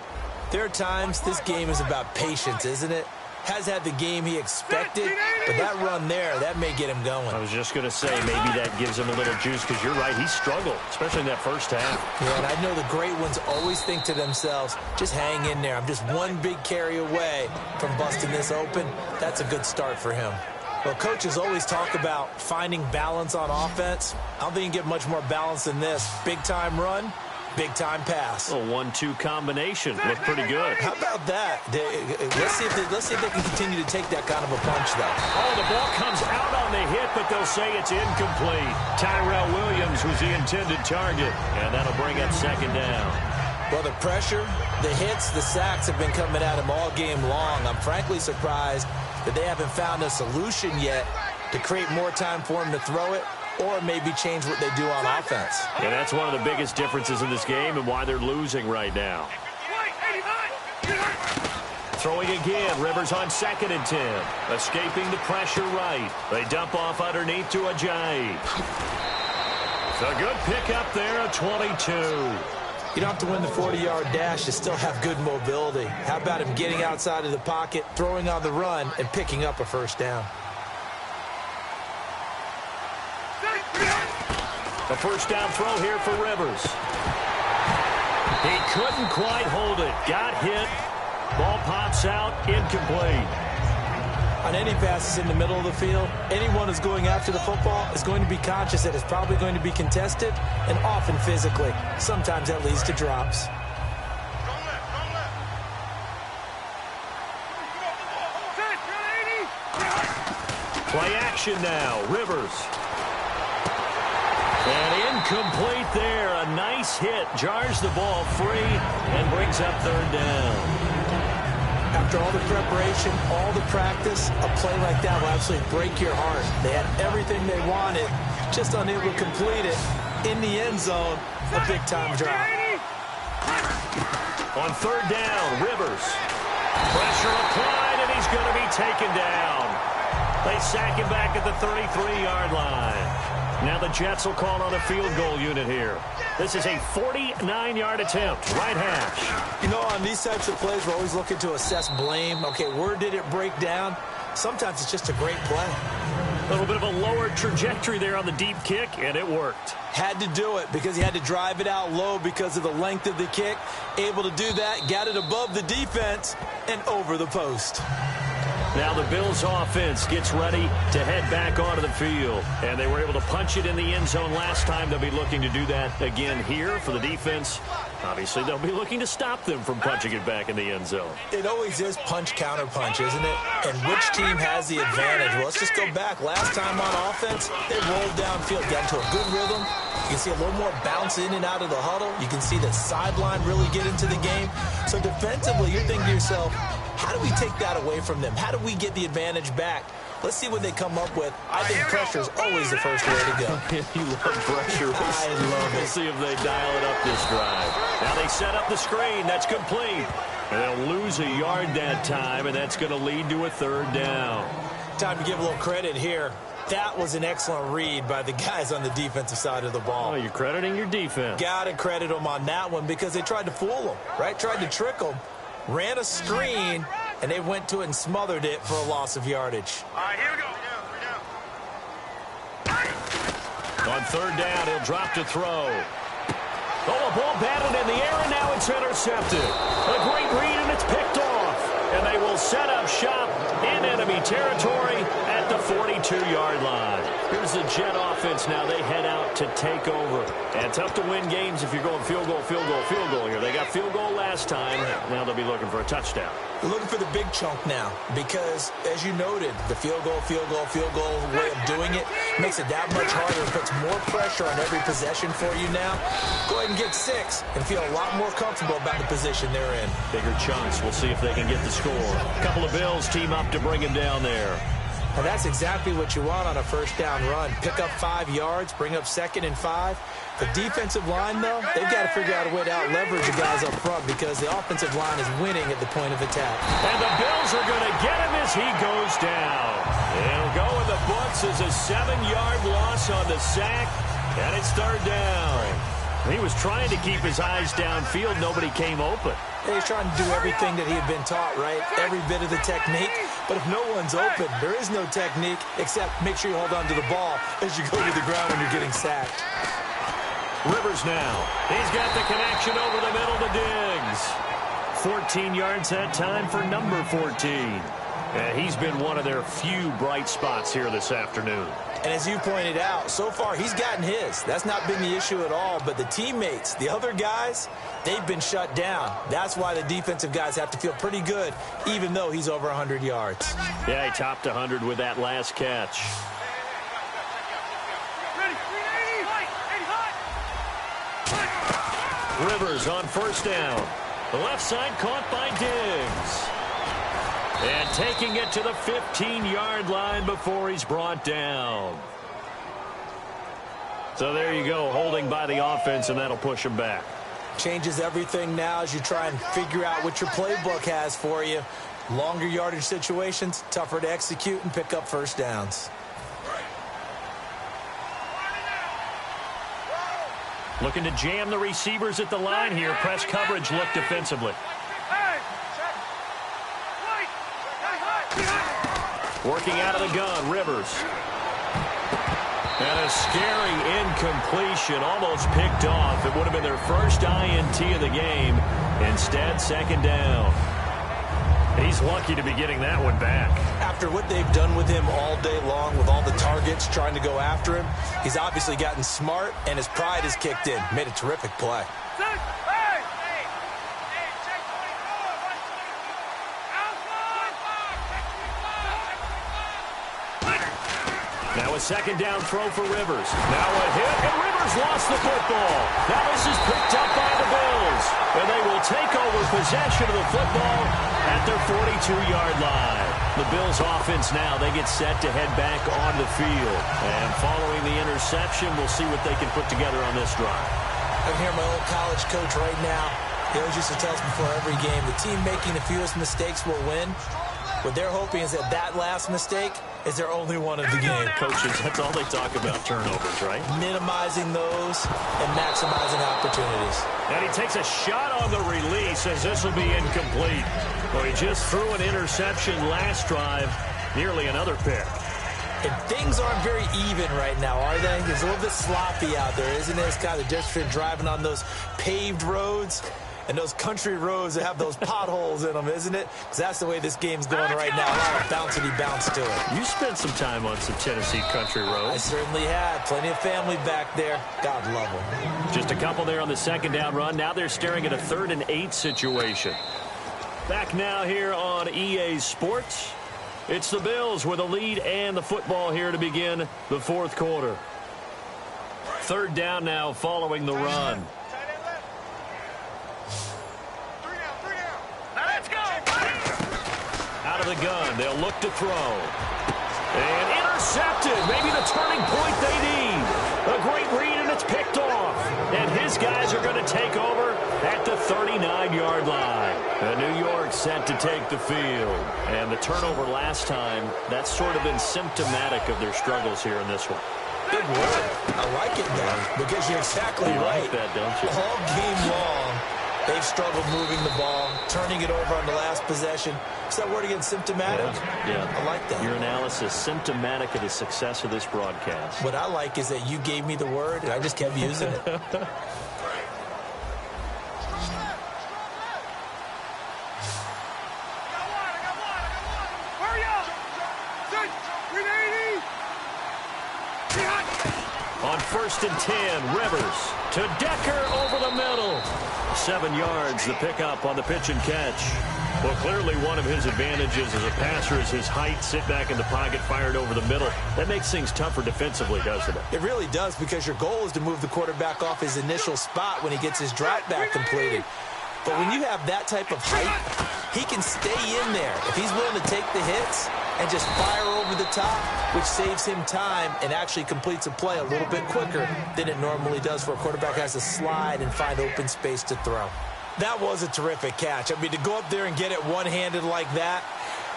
there are times this game is about patience, isn't it? Has had the game he expected, but that run there, that may get him going. I was just going to say, maybe that gives him a little juice, because you're right, he struggled, especially in that first half. Yeah, and I know the great ones always think to themselves, just hang in there. I'm just one big carry away from busting this open. That's a good start for him. Well, coaches always talk about finding balance on offense. I don't think you can get much more balance than this. Big-time run. Big-time pass. A 1-2 combination. Looked pretty good. How about that? Let's see if they can continue to take that kind of a punch, though. Oh, the ball comes out on the hit, but they'll say it's incomplete. Tyrell Williams was the intended target, and that'll bring up 2nd down. Well, the pressure, the hits, the sacks have been coming at him all game long. I'm frankly surprised that they haven't found a solution yet to create more time for him to throw it, or maybe change what they do on offense. And that's one of the biggest differences in this game and why they're losing right now. Throwing again, Rivers on 2nd and 10. Escaping the pressure right. They dump off underneath to Ajayi. A good pickup there at 22. You don't have to win the 40-yard dash to still have good mobility. How about him getting outside of the pocket, throwing on the run, and picking up a 1st down? A 1st down throw here for Rivers. He couldn't quite hold it. Got hit. Ball pops out. Incomplete. On any passes in the middle of the field, anyone who's going after the football is going to be conscious that it's probably going to be contested, and often physically. Sometimes that leads to drops. Play action now. Rivers. And incomplete there. A nice hit. Jars the ball free and brings up 3rd down. After all the preparation, all the practice, a play like that will absolutely break your heart. They had everything they wanted, just unable to complete it. In the end zone, a big-time drop. On 3rd down, Rivers. Pressure applied, and he's going to be taken down. They sack him back at the 33-yard line. Now the Jets will call on a field goal unit here. This is a 49-yard attempt, right hash. You know, on these types of plays, we're always looking to assess blame. Okay, where did it break down? Sometimes it's just a great play. A little bit of a lower trajectory there on the deep kick, and it worked. Had to do it because he had to drive it out low because of the length of the kick. Able to do that, got it above the defense and over the post. Now the Bills offense gets ready to head back onto the field. And they were able to punch it in the end zone last time. They'll be looking to do that again here for the defense. Obviously, they'll be looking to stop them from punching it back in the end zone. It always is punch-counter-punch, isn't it? And which team has the advantage? Well, let's just go back. Last time on offense, they rolled downfield, got into a good rhythm. You can see a little more bounce in and out of the huddle. You can see the sideline really get into the game. So defensively, you're thinking to yourself, how do we take that away from them? How do we get the advantage back? Let's see what they come up with. I think pressure is always the first way to go. You love pressure. I love it. We'll see if they dial it up this drive. Now they set up the screen. That's complete. And they'll lose a yard that time, and that's going to lead to a third down. Time to give a little credit here. That was an excellent read by the guys on the defensive side of the ball. Oh, you're crediting your defense. Got to credit them on that one because they tried to fool them, right? Tried to trick them, ran a screen, and they went to it and smothered it for a loss of yardage. All right, here we go. On third down, he'll drop to throw. Oh, a ball batted in the air, and now it's intercepted. A great read, and it's picked off. And they will set up shop in enemy territory at the 42-yard line. Here's the Jet offense now. They head out to take over. And tough to win games if you're going field goal, field goal, field goal here. They got field goal last time. Now they'll be looking for a touchdown. They're looking for the big chunk now because, as you noted, the field goal way of doing it makes it that much harder. It puts more pressure on every possession for you now. Go ahead and get 6 and feel a lot more comfortable about the position they're in. Bigger chunks. We'll see if they can get the score. A couple of Bills team up to bring him down there. And that's exactly what you want on a first down run. Pick up 5 yards, bring up 2nd and 5. The defensive line, though, they've got to figure out a way to out-leverage the guys up front because the offensive line is winning at the point of attack. And the Bills are going to get him as he goes down. It'll go in the books as a 7-yard loss on the sack, and it's third down. He was trying to keep his eyes downfield. Nobody came open. He's trying to do everything that he had been taught, right? Every bit of the technique. But if no one's open, there is no technique except make sure you hold on to the ball as you go to the ground when you're getting sacked. Rivers now. He's got the connection over the middle to Diggs. 14 yards that time for number 14. And he's been one of their few bright spots here this afternoon. And as you pointed out, so far he's gotten his. That's not been the issue at all. But the teammates, the other guys, they've been shut down. That's why the defensive guys have to feel pretty good, even though he's over 100 yards. Yeah, he topped 100 with that last catch. Rivers on first down. The left side caught by Diggs. And taking it to the 15-yard line before he's brought down. So there you go, holding by the offense, and that'll push him back. Changes everything now as you try and figure out what your playbook has for you. Longer yardage situations, tougher to execute and pick up first downs. Looking to jam the receivers at the line here. Press coverage look defensively. Working out of the gun, Rivers. And a scary incompletion, almost picked off. It would have been their first INT of the game. Instead, second down. He's lucky to be getting that one back. After what they've done with him all day long, with all the targets trying to go after him, he's obviously gotten smart, and his pride has kicked in. Made a terrific play. Now a second down throw for Rivers. Now a hit, and Rivers lost the football. Now this is picked up by the Bills. And they will take over possession of the football at their 42-yard line. The Bills offense now, they get set to head back on the field. And following the interception, we'll see what they can put together on this drive. I can hear my old college coach right now. He always used to tell us before every game, the team making the fewest mistakes will win. What they're hoping is that that last mistake is their only one of the game. Coaches, that's all they talk about, turnovers, right? Minimizing those and maximizing opportunities. And he takes a shot on the release as this will be incomplete. Well, he just threw an interception last drive, nearly another pick. And things aren't very even right now, are they? It's a little bit sloppy out there, isn't it? It's kind of just for driving on those paved roads and those country roads that have those potholes in them, isn't it? Because that's the way this game's going right now. A lot of bouncy bounce to it. You spent some time on some Tennessee country roads. I certainly had. Plenty of family back there. God love them. Just a couple there on the second down run. Now they're staring at a 3rd and 8 situation. Back now here on EA Sports. It's the Bills with a lead and the football here to begin the fourth quarter. 3rd down now following the run. Out of the gun, they'll look to throw. And intercepted. Maybe the turning point they need. A great read, and it's picked off. And his guys are going to take over at the 39-yard line. And New York set to take the field. And the turnover last time, that's sort of been symptomatic of their struggles here in this one. Big word. I like it now because you're exactly right. Like that, don't you? All game long, they've struggled moving the ball, turning it over on the last possession. Is that word again, symptomatic? Yeah. I like that. Your analysis, symptomatic of the success of this broadcast. What I like is that you gave me the word, and I just kept using it. On 1st and 10, Rivers to Decker over the middle. 7 yards, the pickup on the pitch and catch. Well, clearly one of his advantages as a passer is his height. Sit back in the pocket, fired over the middle. That makes things tougher defensively, doesn't it? It really does, because your goal is to move the quarterback off his initial spot when he gets his drop back completed. But when you have that type of height, he can stay in there if he's willing to take the hits and just fire over the top, which saves him time and actually completes a play a little bit quicker than it normally does, where a quarterback has to slide and find open space to throw. That was a terrific catch. I mean, to go up there and get it one-handed like that,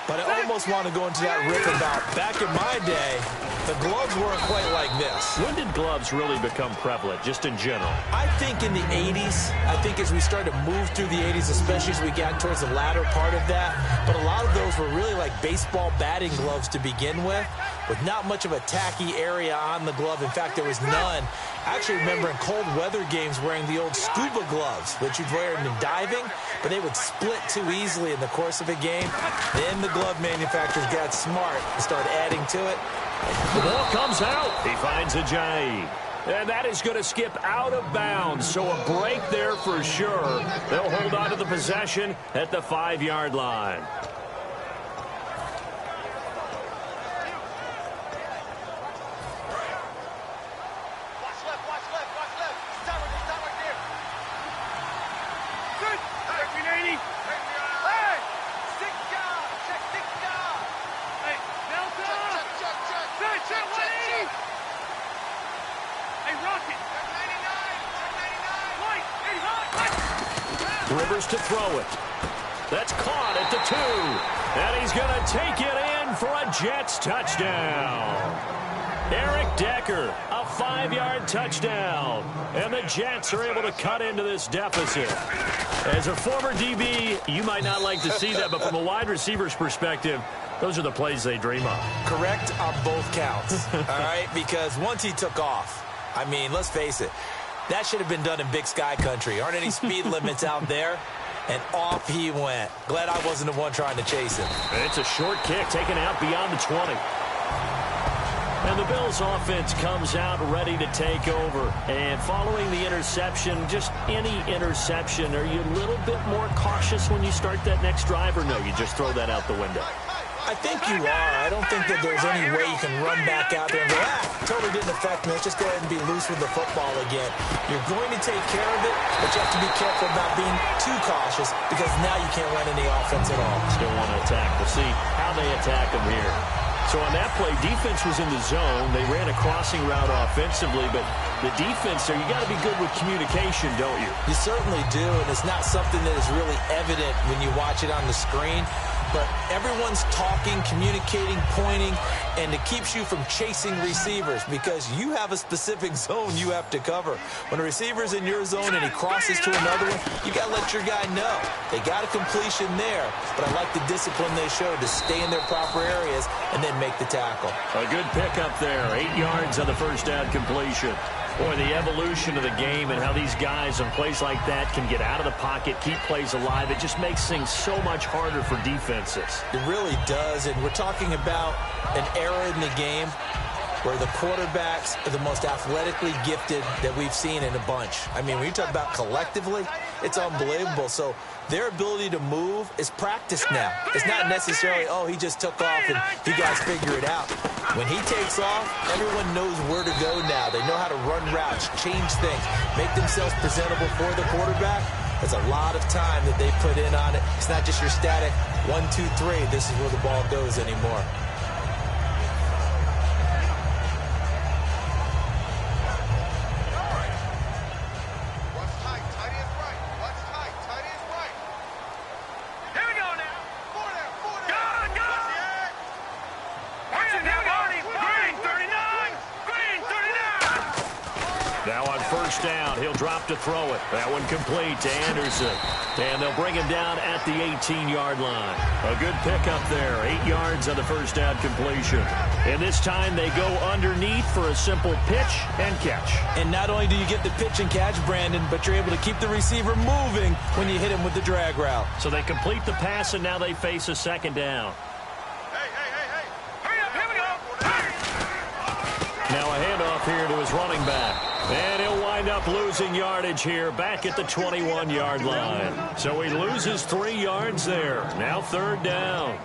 but I almost want to go into that rip about back in my day, the gloves weren't quite like this. When did gloves really become prevalent, just in general? I think in the 80s. I think as we started to move through the 80s, especially as we got towards the latter part of that. But a lot of those were really like baseball batting gloves to begin with not much of a tacky area on the glove. In fact, there was none. I actually remember in cold weather games wearing the old scuba gloves, which you'd wear in diving, but they would split too easily in the course of a game. Then the glove manufacturers got smart and started adding to it. The ball comes out. He finds Ajayi. And that is going to skip out of bounds. So a break there for sure. They'll hold on to the possession at the 5-yard line. Rivers to throw it. That's caught at the 2. And he's going to take it in for a Jets touchdown. Eric Decker, a 5-yard touchdown. And the Jets are able to cut into this deficit. As a former DB, you might not like to see that, but from a wide receiver's perspective, those are the plays they dream of. Correct on both counts, all right? Because once he took off, I mean, let's face it, that should have been done in Big Sky country. Aren't any speed limits out there? And off he went. Glad I wasn't the one trying to chase him. It's a short kick taken out beyond the 20. And the Bills offense comes out ready to take over. And following the interception, just any interception, are you a little bit more cautious when you start that next drive, or no, you just throw that out the window? I think you are. I don't think that there's any way you can run back out there and go, totally didn't affect me. Let's just go ahead and be loose with the football again. You're going to take care of it, but you have to be careful about being too cautious, because now you can't run any offense at all. Still want to attack. We'll see how they attack them here. So on that play, defense was in the zone. They ran a crossing route offensively, but the defense there, you got to be good with communication, don't you? You certainly do, and it's not something that is really evident when you watch it on the screen. But everyone's talking, communicating, pointing, and it keeps you from chasing receivers, because you have a specific zone you have to cover. When a receiver's in your zone and he crosses to another one, you got to let your guy know. They got a completion there, but I like the discipline they showed to stay in their proper areas and then make the tackle. A good pickup there, 8 yards on the first down completion. Boy, the evolution of the game and how these guys on plays like that can get out of the pocket, keep plays alive, it just makes things so much harder for defenses. It really does, and we're talking about an era in the game where the quarterbacks are the most athletically gifted that we've seen in a bunch. I mean, when you talk about collectively, it's unbelievable. So their ability to move is practiced now. It's not necessarily, oh, he just took off and you guys figure it out. When he takes off, everyone knows where to go now. They know how to run routes, change things, make themselves presentable for the quarterback. There's a lot of time that they put in on it. It's not just your static 1, 2, 3. This is where the ball goes anymore. Now on first down, he'll drop to throw it. That one complete to Anderson. And they'll bring him down at the 18-yard line. A good pickup there. 8 yards on the first down completion. And this time they go underneath for a simple pitch and catch. And not only do you get the pitch and catch, Brandon, but you're able to keep the receiver moving when you hit him with the drag route. So they complete the pass, and now they face a second down. Hurry up, here we go. Now a handoff here to his running back. And he'll wind up losing yardage here back at the 21-yard line. So he loses 3 yards there. Now third down.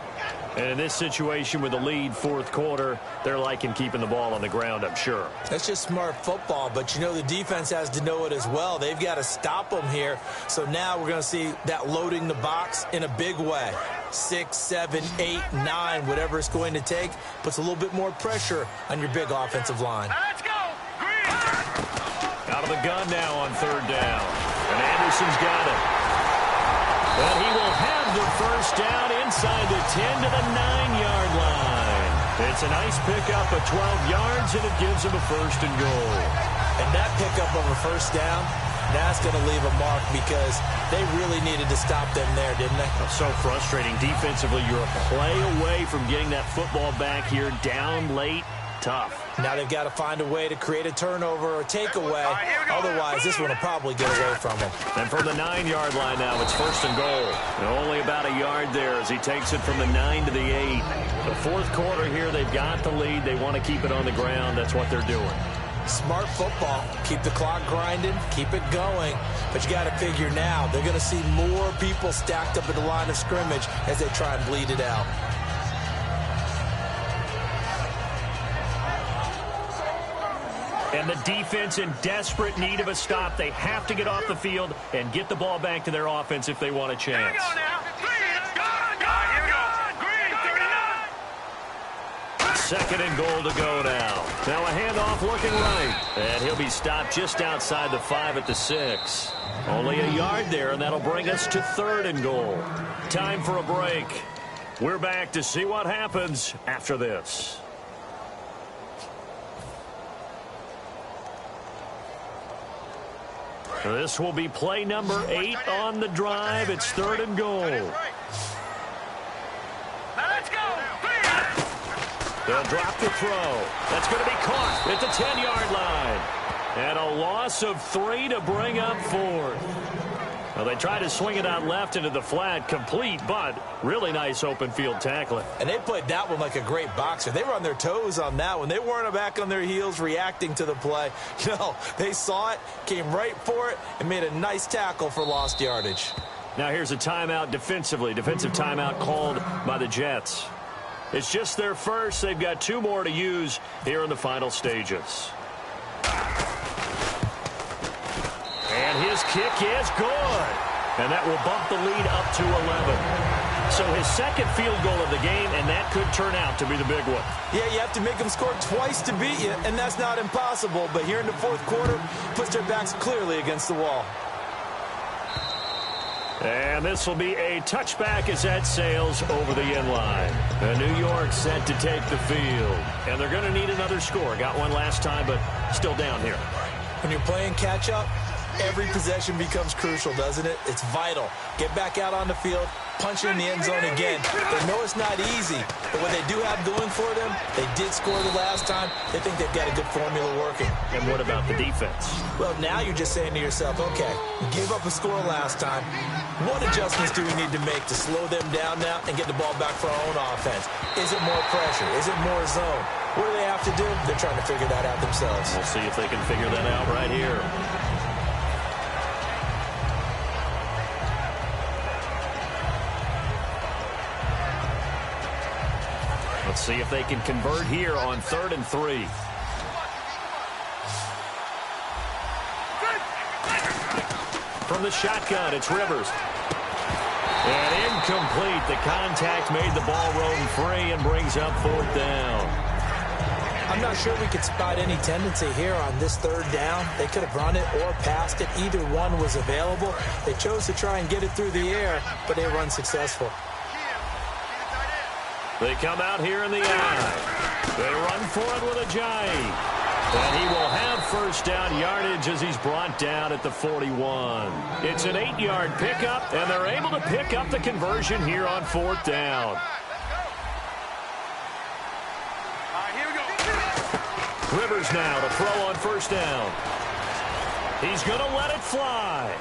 And in this situation with the lead fourth quarter, they're liking keeping the ball on the ground, I'm sure. That's just smart football, but you know the defense has to know it as well. They've got to stop them here. So now we're going to see that loading the box in a big way. 6, 7, 8, 9, whatever it's going to take, puts a little bit more pressure on your big offensive line. Let's go. Green. Out of the gun now on third down. And Anderson's got it. But he will have the first down inside the 10 to the 9-yard line. It's a nice pickup of 12 yards, and it gives him a first and goal. And that pickup of a first down, that's going to leave a mark because they really needed to stop them there, didn't they? So frustrating. Defensively, you're a play away from getting that football back here down late. Tough. Now they've got to find a way to create a turnover or takeaway. Otherwise, this one will probably get away from them. And from the 9-yard line now, it's first and goal. And only about a yard there as he takes it from the 9 to the 8. The fourth quarter here, they've got the lead. They want to keep it on the ground. That's what they're doing. Smart football. Keep the clock grinding. Keep it going. But you got to figure now, they're going to see more people stacked up at the line of scrimmage as they try and bleed it out. And the defense in desperate need of a stop. They have to get off the field and get the ball back to their offense if they want a chance. Here we go now. Here we go. Green, 39. Second and goal to go now. Now a handoff looking right. And he'll be stopped just outside the 5 at the 6. Only a yard there, and that'll bring us to third and goal. Time for a break. We're back to see what happens after this. This will be play number 8 on the drive. It's third and goal. Now let's go. They'll drop the throw. That's going to be caught at the 10-yard line. And a loss of 3 to bring up fourth. Well, they tried to swing it out left into the flat, complete, but really nice open field tackling. And they played that one like a great boxer. They were on their toes on that one. They weren't back on their heels reacting to the play. No, they saw it, came right for it, and made a nice tackle for lost yardage. Now here's a timeout defensively. Defensive timeout called by the Jets. It's just their first. They've got 2 more to use here in the final stages. And his kick is good. And that will bump the lead up to 11. So his second field goal of the game, and that could turn out to be the big one. Yeah, you have to make them score twice to beat you, and that's not impossible. But here in the fourth quarter, puts their backs clearly against the wall. And this will be a touchback as that sails over the end line. New York set to take the field. And they're going to need another score. Got one last time, but still down here. When you're playing catch-up, every possession becomes crucial, doesn't it? It's vital. Get back out on the field, punch in the end zone again. They know it's not easy, but what they do have going for them, they did score the last time. They think they've got a good formula working. And what about the defense? Well, now you're just saying to yourself, okay, we gave up a score last time. What adjustments do we need to make to slow them down now and get the ball back for our own offense? Is it more pressure? Is it more zone? What do they have to do? They're trying to figure that out themselves. We'll see if they can figure that out right here. Let's see if they can convert here on 3rd and 3. From the shotgun, it's Rivers. And incomplete. The contact made the ball roam free and brings up 4th down. I'm not sure we could spot any tendency here on this 3rd down. They could have run it or passed it. Either one was available. They chose to try and get it through the air, but they were unsuccessful. They come out here in the eye. They run for it with Ajayi. And he will have first down yardage as he's brought down at the 41. It's an 8-yard pickup, and they're able to pick up the conversion here on 4th down. Here we go. Rivers now to throw on first down. He's going to let it fly.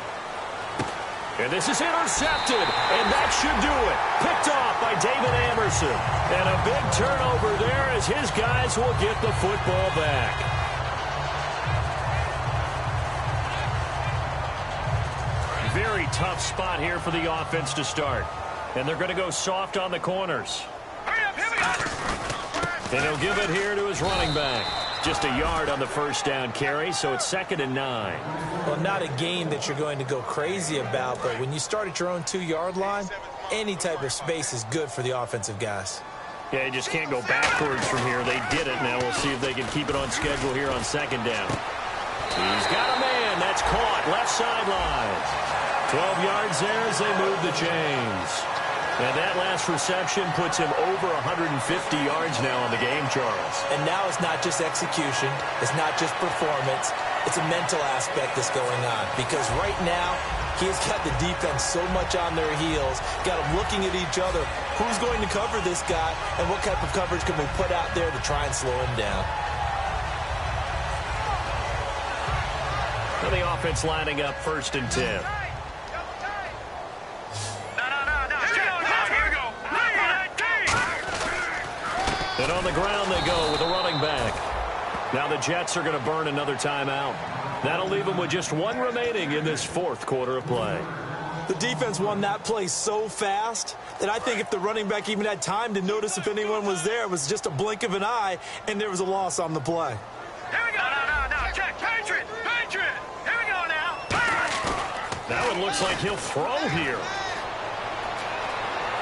And this is intercepted, and that should do it. Picked off by David Amerson. And a big turnover there as his guys will get the football back. Very tough spot here for the offense to start. And they're going to go soft on the corners. Hurry up, here we go. And he'll give it here to his running back. Just a yard on the first down carry, so it's 2nd and 9. Well, not a game that you're going to go crazy about, but when you start at your own 2-yard line, any type of space is good for the offensive guys. Yeah, you just can't go backwards from here. They did it. Now we'll see if they can keep it on schedule here on 2nd down. He's got a man. That's caught. Left sideline. 12 yards there as they move the chains. And that last reception puts him over 150 yards now on the game, Charles. And now it's not just execution. It's not just performance. It's a mental aspect that's going on. Because right now, he's got the defense so much on their heels, got them looking at each other. Who's going to cover this guy, and what type of coverage can we put out there to try and slow him down? Now the offense lining up 1st and 10. And on the ground they go with a running back. Now the Jets are going to burn another timeout. That'll leave them with just 1 remaining in this 4th quarter of play. The defense won that play so fast that I think if the running back even had time to notice if anyone was there, it was just a blink of an eye, and there was a loss on the play. Here we go. No. Check. Patriot. Here we go now. That one looks like he'll throw here.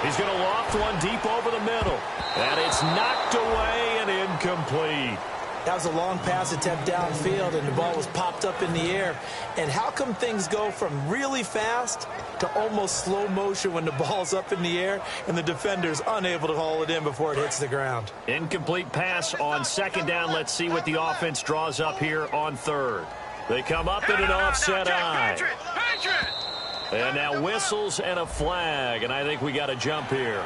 He's going to loft one deep over the middle. And it's knocked away and incomplete. That was a long pass attempt downfield, and the ball was popped up in the air. And how come things go from really fast to almost slow motion when the ball's up in the air and the defender's unable to haul it in before it hits the ground? Incomplete pass on 2nd down. Let's see what the offense draws up here on 3rd. They come up in an offset eye. Patriot. And now whistles and a flag, and I think we got a jump here.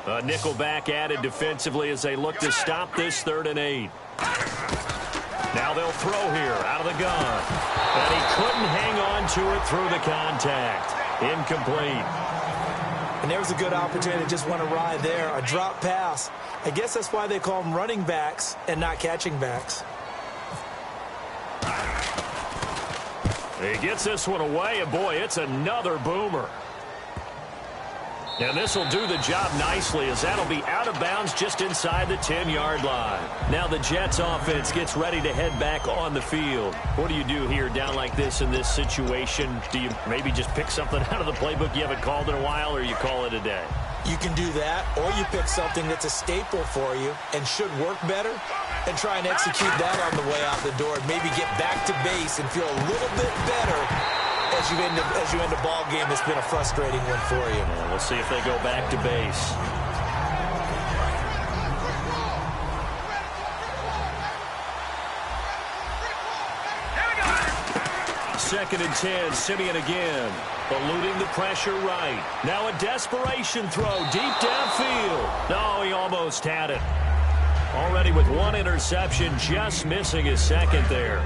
A nickelback added defensively as they look to stop this 3rd and 8. Now they'll throw here out of the gun. And he couldn't hang on to it through the contact. Incomplete. And there was a good opportunity to just want to ride there. A drop pass. I guess that's why they call them running backs and not catching backs. He gets this one away, and boy, it's another boomer. And this will do the job nicely as that'll be out of bounds just inside the 10-yard line. Now the Jets offense gets ready to head back on the field. What do you do here down like this in this situation? Do you maybe just pick something out of the playbook you haven't called in a while, or you call it a day? You can do that, or you pick something that's a staple for you and should work better and try and execute that on the way out the door and maybe get back to base and feel a little bit better as you end a ball game that's been a frustrating one for you. Well, we'll see if they go back to base. Second and 10, Simeon again. Eluding the pressure right. Now a desperation throw deep downfield. No, he almost had it. Already with 1 interception, just missing his 2nd there.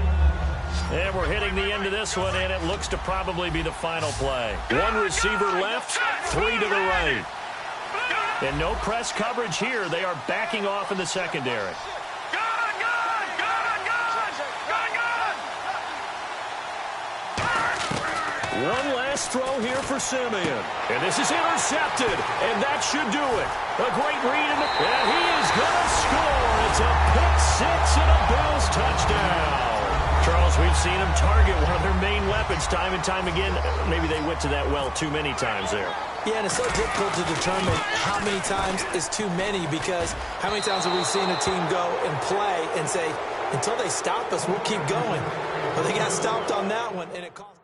And we're hitting the end of this one, and it looks to probably be the final play. 1 receiver left, 3 to the right. And no press coverage here. They are backing off in the secondary. One last throw here for Simeon. And this is intercepted, and that should do it. A great read, and he is going to score. It's a pick 6 and a Bills touchdown. Charles, As we've seen them target one of their main weapons time and time again. Maybe they went to that well too many times there. Yeah, and it's so difficult to determine how many times is too many, because how many times have we seen a team go and play and say, until they stop us, we'll keep going. But they got stopped on that one, and it cost.